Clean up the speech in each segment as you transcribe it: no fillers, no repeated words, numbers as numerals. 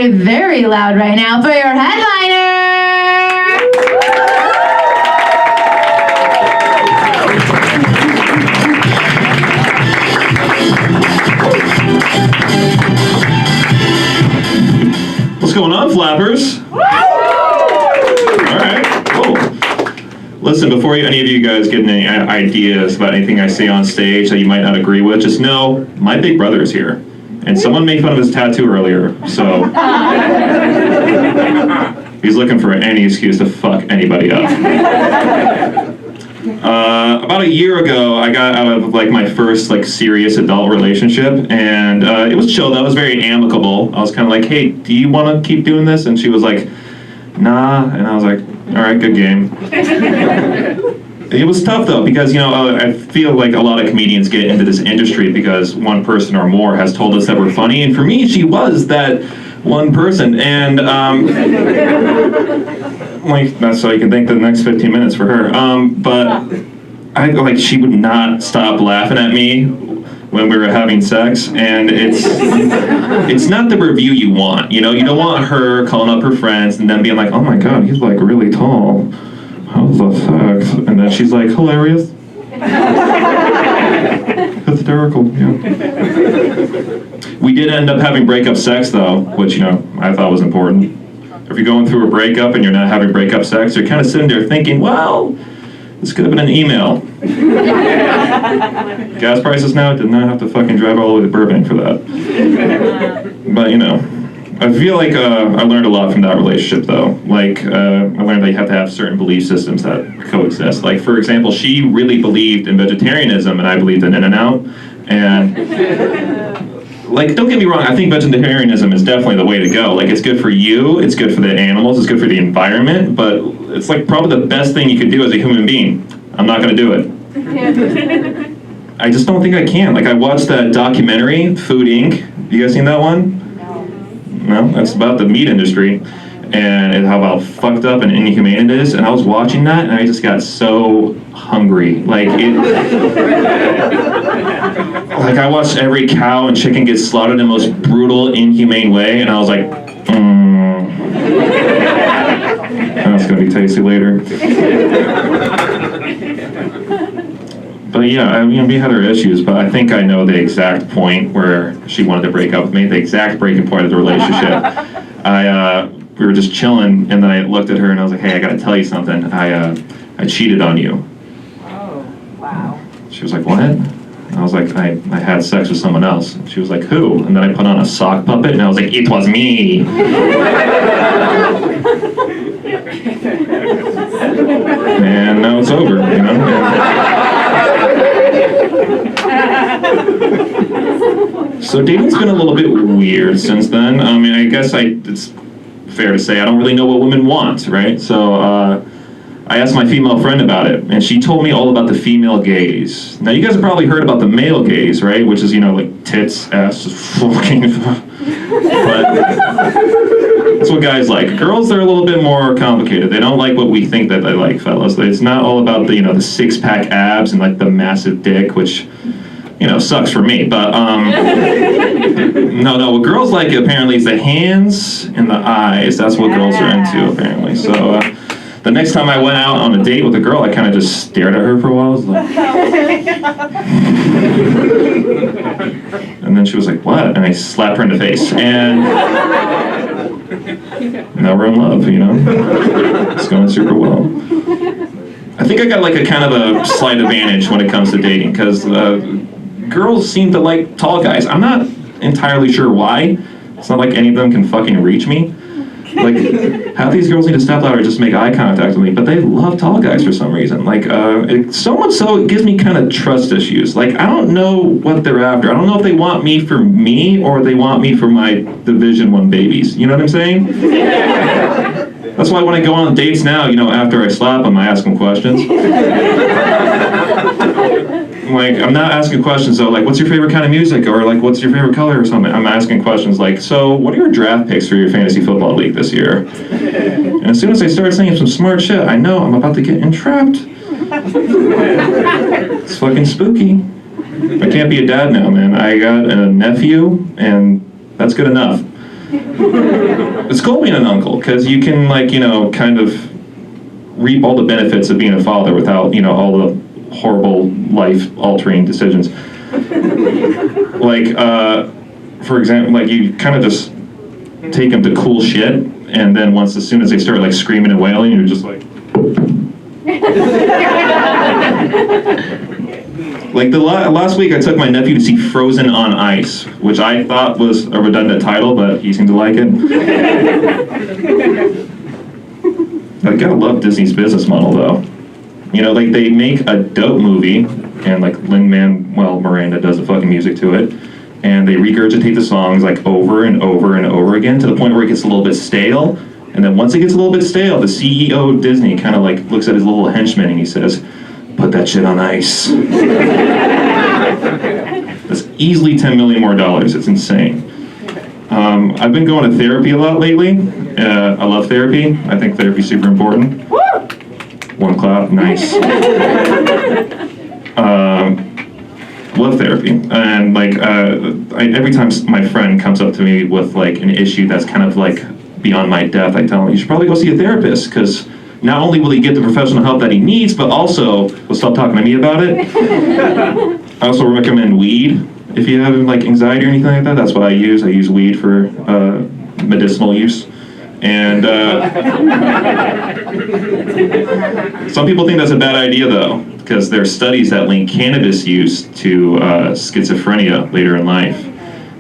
very, very loud right now for your headliner! What's going on, flappers? All right, cool. Listen, before any of you guys get any ideas about anything I say on stage that you might not agree with, just know my big brother is here. And someone made fun of his tattoo earlier, so he's looking for any excuse to fuck anybody up. About a year ago, I got out of like my first like serious adult relationship, and it was chill. That was very amicable. I was kind of like, "Hey, do you want to keep doing this?" And she was like, "Nah," and I was like, "All right, good game." It was tough though, because I feel like a lot of comedians get into this industry because one person or more has told us that we're funny, and for me, she was that one person, and like that's so you can think the next 15 minutes for her. But she would not stop laughing at me when we were having sex, and it's not the review you want. You don't want her calling up her friends and then being like, "Oh my god, he's like really tall. How's the sex?" And then she's like, "Hilarious." Hysterical, yeah. We did end up having breakup sex though, which I thought was important. If you're going through a breakup and you're not having breakup sex, you're kind of sitting there thinking, well, this could have been an email. Gas prices now, did not have to fucking drive all the way to Burbank for that. But I feel like I learned a lot from that relationship though. Like I learned that you have to have certain belief systems that coexist. Like for example, she really believed in vegetarianism and I believed in In-N-Out. And like, don't get me wrong, I think vegetarianism is definitely the way to go. Like, it's good for you, it's good for the animals, it's good for the environment, but it's like probably the best thing you could do as a human being. I'm not gonna do it. I just don't think I can. Like, I watched that documentary, Food Inc. You guys seen that one? No, that's about the meat industry and how about fucked up and inhumane it is. And I was watching that and I just got so hungry. Like I watched every cow and chicken get slaughtered in the most brutal, inhumane way, and I was like, that's gonna be tasty later. But yeah, we had our issues, but I think I know the exact point where she wanted to break up with me, the exact breaking point of the relationship. We were just chilling, and then I looked at her and I was like, "Hey, I gotta tell you something. I cheated on you." Oh, wow. She was like, "What?" And I was like, I had sex with someone else. She was like, "Who?" And then I put on a sock puppet, and I was like, "It was me." And now it's over, So dating's been a little bit weird since then. I mean, I guess it's fair to say I don't really know what women want, right? So I asked my female friend about it, and she told me all about the female gaze. Now, you guys have probably heard about the male gaze, right? Which is, like tits, ass, fucking. But that's what guys like. Girls, they're a little bit more complicated. They don't like what we think that they like, fellas. It's not all about the, the six-pack abs and like the massive dick, which, sucks for me. But no, what girls like apparently is the hands and the eyes. That's what girls are into apparently. So the next time I went out on a date with a girl, I kind of just stared at her for a while. I was like, and then she was like, "What?" And I slapped her in the face. And now we're in love, It's going super well. I think I got like a kind of a slight advantage when it comes to dating, because girls seem to like tall guys. I'm not entirely sure why. It's not like any of them can fucking reach me. Like, half these girls need to step out or just make eye contact with me, but they love tall guys for some reason. Like, so much so it gives me kind of trust issues. Like, I don't know what they're after. I don't know if they want me for me or they want me for my Division I babies. You know what I'm saying? That's why when I go on dates now, after I slap them, I ask them questions. Like, I'm not asking questions though, like, what's your favorite kind of music? Or like, what's your favorite color or something? I'm asking questions like, so what are your draft picks for your fantasy football league this year? And as soon as I start saying some smart shit, I know I'm about to get entrapped. It's fucking spooky. I can't be a dad now, man. I got a nephew, and that's good enough. It's cool being an uncle, because you can, like, you know, kind of reap all the benefits of being a father without, you know, all the horrible life-altering decisions. Like, for example, like, you kind of just take them to cool shit, and then as soon as they start, like, screaming and wailing, you're just like... Like, last week I took my nephew to see Frozen on Ice, which I thought was a redundant title, but he seemed to like it. I gotta love Disney's business model, though. You know, like, they make a dope movie, and, like, Lin-Manuel Miranda does the fucking music to it, and they regurgitate the songs, like, over and over and over again, to the point where it gets a little bit stale, and then once it gets a little bit stale, the CEO of Disney kind of, like, looks at his little henchman and he says, "Put that shit on ice." That's easily $10 million more. It's insane. I've been going to therapy a lot lately. I love therapy. I think therapy's super important. One clap, nice. Love therapy, and like every time my friend comes up to me with like an issue that's kind of like beyond my depth, I tell him you should probably go see a therapist, because not only will he get the professional help that he needs, but also will stop talking to me about it. I also recommend weed if you have like anxiety or anything like that. That's what I use. I use weed for medicinal use. And some people think that's a bad idea, though, because there are studies that link cannabis use to schizophrenia later in life.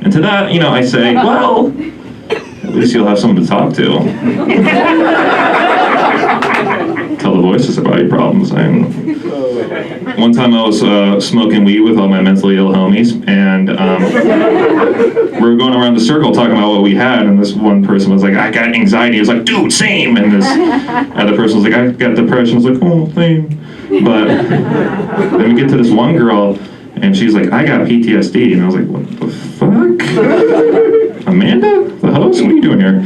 And to that, you know, I say, well, at least you'll have someone to talk to. Tell the voices about your problems. One time I was smoking weed with all my mentally ill homies, and we were going around the circle talking about what we had, and this one person was like, "I got anxiety." He was like, "Dude, same." And this other person was like, "I got depression." I was like, "Oh, same." But then we get to this one girl, and she's like, "I got PTSD." And I was like, "What the fuck? Amanda, the host? What are you doing here?"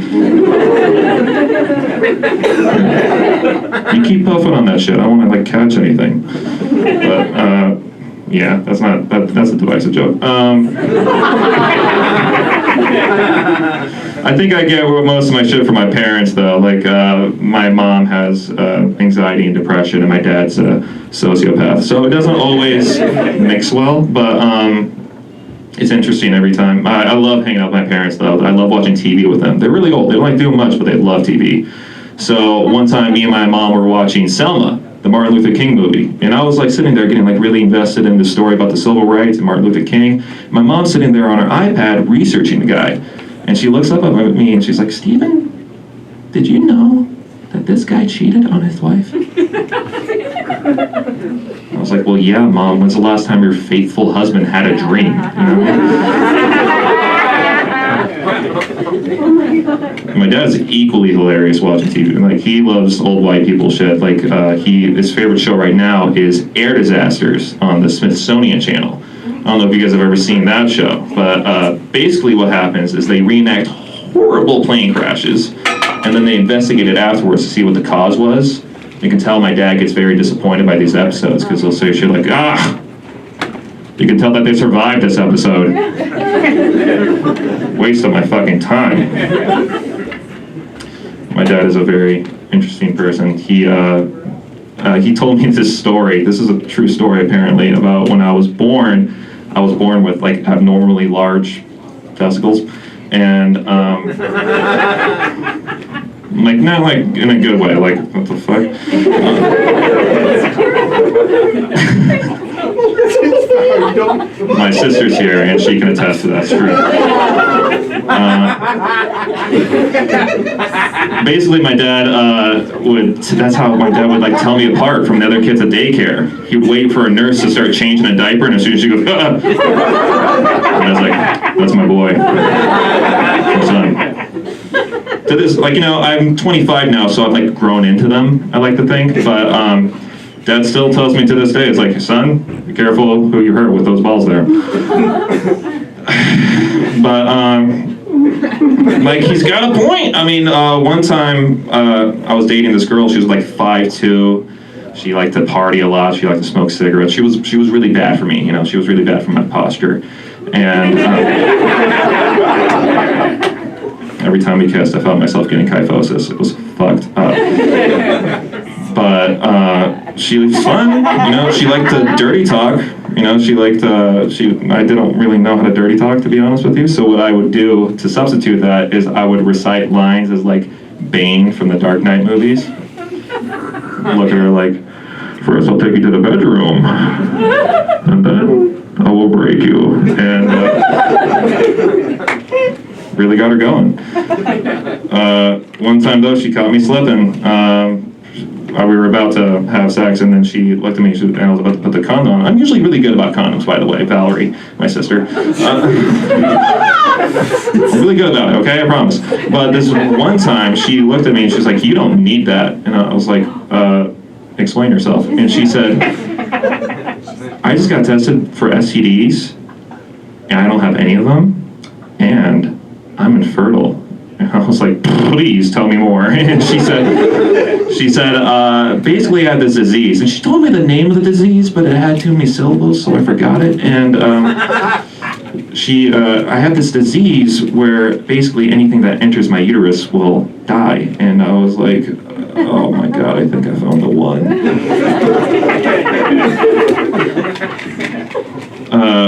You keep puffing on that shit. I don't want to like catch anything. But yeah, that's a divisive joke. I think I get most of my shit from my parents, though. Like, my mom has anxiety and depression, and my dad's a sociopath. So it doesn't always mix well, but it's interesting every time. I love hanging out with my parents, though. I love watching TV with them. They're really old. They don't like doing much, but they love TV. So one time, me and my mom were watching Selma, the Martin Luther King movie, and I was like sitting there getting like really invested in the story about the civil rights and Martin Luther King. My mom's sitting there on her iPad researching the guy, and she looks up at me and she's like, "Steven, did you know that this guy cheated on his wife?" I was like, "Well, yeah, Mom. When's the last time your faithful husband had a dream?" You know? My dad's equally hilarious watching TV. Like, he loves old white people shit. Like, his favorite show right now is Air Disasters on the Smithsonian Channel. I don't know if you guys have ever seen that show, but basically what happens is they reenact horrible plane crashes, and then they investigate it afterwards to see what the cause was. You can tell my dad gets very disappointed by these episodes, because they'll say shit like, you can tell that they survived this episode. Waste of my fucking time. My dad is a very interesting person. He told me this story. This is a true story, apparently, about when I was born. I was born with like abnormally large testicles, and like not like in a good way. Like, what the fuck? My sister's here, and she can attest to that's true. Basically, my dad that's how my dad would like tell me apart from the other kids at daycare. He would wait for a nurse to start changing a diaper, and as soon as she goes, and I was like, "That's my boy, my son." To this, like, you know, I'm 25 now, so I've like grown into them, I like to think, but Dad still tells me to this day, it's like, "Son, be careful who you hurt with those balls there." But like, he's got a point. I mean, one time I was dating this girl. She was like 5'2". She liked to party a lot. She liked to smoke cigarettes. She was really bad for me. You know, she was really bad for my posture. And Every time we kissed, I felt myself getting kyphosis. It was fucked up. But she was fun, you know. She liked to dirty talk, you know. She liked I didn't really know how to dirty talk, to be honest with you. So what I would do to substitute that is I would recite lines as like Bane from the Dark Knight movies. Look at her like, first I'll take you to the bedroom, and then I will break you, and really got her going. One time though, she caught me slipping. We were about to have sex, and then she looked at me, and I was about to put the condom on. I'm usually really good about condoms, by the way, Valerie, my sister. I'm really good about it, okay, I promise. But this one time, she looked at me, and she was like, you don't need that. And I was like, explain yourself. And she said, I just got tested for STDs, and I don't have any of them, and I'm infertile. And I was like, please tell me more. And she said, basically I have this disease. And she told me the name of the disease, but it had too many syllables, so I forgot it. And I have this disease where basically anything that enters my uterus will die. And I was like, oh my God, I think I found the one.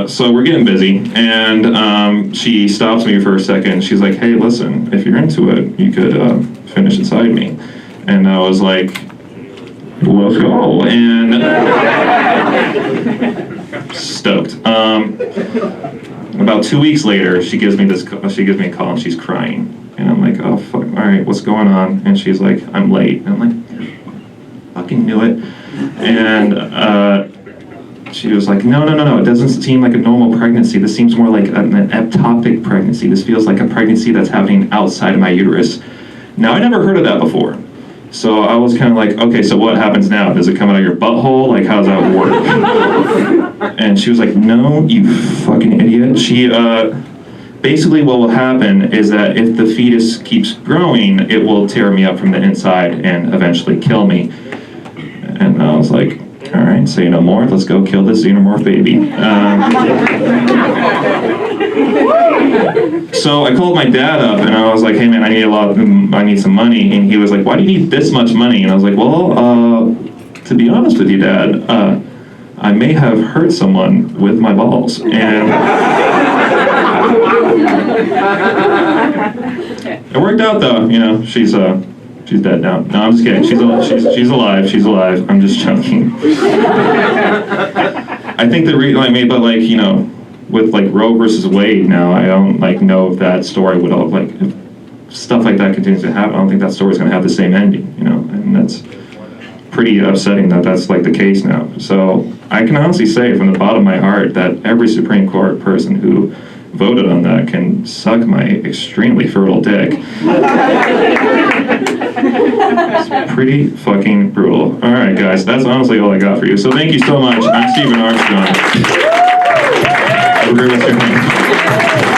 So we're getting busy, and she stops me for a second. She's like, hey, listen, if you're into it, you could finish inside me. And I was like, let's go. And stoked. About 2 weeks later, she gives me a call, and she's crying. And I'm like, oh, fuck, all right, what's going on? And she's like, I'm late. And I'm like, fucking knew it. And she was like, no, it doesn't seem like a normal pregnancy. This seems more like an ectopic pregnancy. This feels like a pregnancy that's happening outside of my uterus. Now, I never heard of that before. So I was kind of like, okay, so what happens now? Does it come out of your butthole? Like, how does that work? And she was like, no, you fucking idiot. She, basically what will happen is that if the fetus keeps growing, it will tear me up from the inside and eventually kill me. And I was like, all right, say no more. Let's go kill this xenomorph baby. So I called my dad up, and I was like, hey man, I need some money. And he was like, why do you need this much money? And I was like, well, to be honest with you, Dad, I may have hurt someone with my balls. And it worked out though, you know. She's dead now. No, I'm just kidding. She's alive. She's alive. I'm just joking. I think but like, you know, with like Roe versus Wade now, I don't like know if that story would all like, if stuff like that continues to happen, I don't think that story's gonna have the same ending, you know, and that's pretty upsetting that that's like the case now. So I can honestly say from the bottom of my heart that every Supreme Court person who voted on that can suck my extremely fertile dick. It's pretty fucking brutal. All right, guys, that's honestly all I got for you. So thank you so much. I'm Stephen Armstrong. Have a great rest of your night.